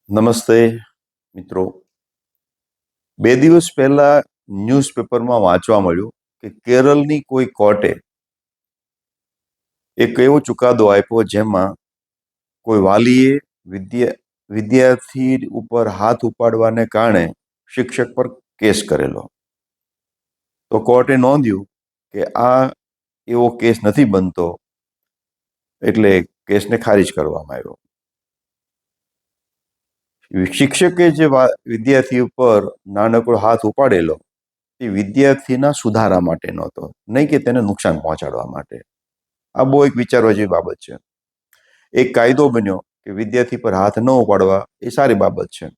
નમસ્તે મિત્રો. 2 દિવસ પહેલા ન્યૂઝપેપરમાં વાંચવા મળ્યું કે કેરળની કોઈ કોર્ટે એક એવો ચુકાદો આપ્યો જેમાં કોઈ વાલીએ વિદ્યાર્થી ઉપર હાથ ઉપાડવાને કારણે શિક્ષક પર કેસ કરેલો. તો કોર્ટે નોંધ્યું કે આ એવો કેસ નથી બનતો, એટલે કેસને ખારીજ કરવામાં આવ્યો. શિક્ષકે જે વિદ્યાર્થી ઉપર નાનકડો હાથ ઉપાડેલો એ વિદ્યાર્થીના સુધારા માટે નહોતો, નહીં કે તેને નુકસાન પહોંચાડવા માટે. આ બહુ એક વિચારવા જેવી બાબત છે. એક કાયદો બન્યો કે વિદ્યાર્થી પર હાથ ન ઉપાડવા, એ સારી બાબત છે.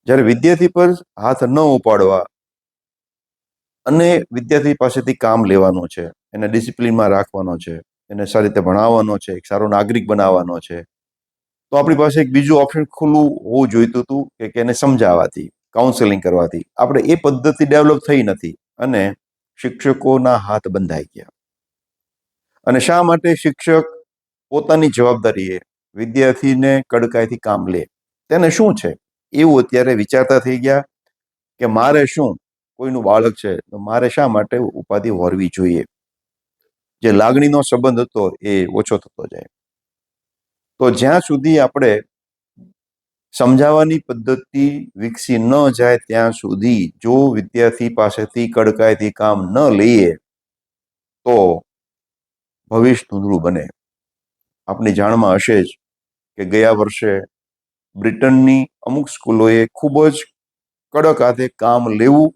જ્યારે વિદ્યાર્થી પર હાથ ન ઉપાડવા અને વિદ્યાર્થી પાસેથી કામ લેવાનું છે, એને ડિસિપ્લિનમાં રાખવાનો છે, એને સારી રીતે ભણાવવાનો છે, એક સારો નાગરિક બનાવવાનો છે, તો આપણી પાસે એક બીજું ઓપ્શન ખુલ્લું હોવું જોઈતું હતું કે એને સમજાવવાથી, કાઉન્સેલિંગ કરવાથી. આપણે એ પદ્ધતિ ડેવલપ થઈ નથી અને શિક્ષકોના હાથ બંધાઈ ગયા. અને શા માટે શિક્ષક પોતાની જવાબદારીએ વિદ્યાર્થીને કડકાઈથી કામ લે? તેને શું છે એવું અત્યારે વિચારતા થઈ ગયા કે મારે શું, કોઈનું બાળક છે તો મારે શા માટે ઉપાધિ હોરવી જોઈએ? જે લાગણીનો સંબંધ હતો એ ઓછો થતો જાય. તો જ્યાં સુધી આપણે સમજાવવાની પદ્ધતિ વિકસી ન જાય ત્યાં સુધી જો વિદ્યાર્થી પાસેથી કડકાઈથી કામ ન લઈએ તો ભવિષ્ય ધૂંધળું બને. આપની જાણમાં હશે જ કે ગયા વર્ષે બ્રિટનની અમુક સ્કૂલોએ ખૂબ જ કડક હાથે કામ લેવું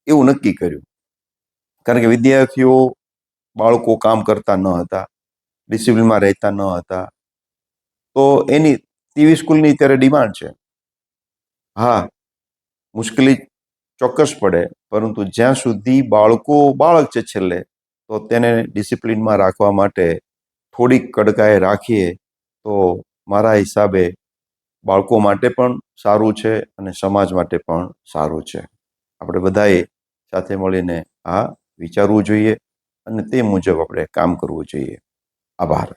એવું નક્કી કર્યું. કારણ કે વિદ્યાર્થીઓ, બાળકો કામ કરતા ન હતા, ડિસિપ્લિનમાં રહેતા ન હતા. તો એની તેવી સ્કૂલની અત્યારે ડિમાન્ડ છે. હા, મુશ્કેલી ચોક્કસ પડે, પરંતુ જ્યાં સુધી બાળક છે છેલ્લે, તો તેને ડિસિપ્લિનમાં રાખવા માટે થોડીક કડકાઈ રાખીએ તો મારા હિસાબે બાળકો માટે પણ સારું છે અને સમાજ માટે પણ સારું છે. આપણે બધાએ સાથે મળીને આ વિચારવું જોઈએ અને તે મુજબ આપણે કામ કરવું જોઈએ. આભાર.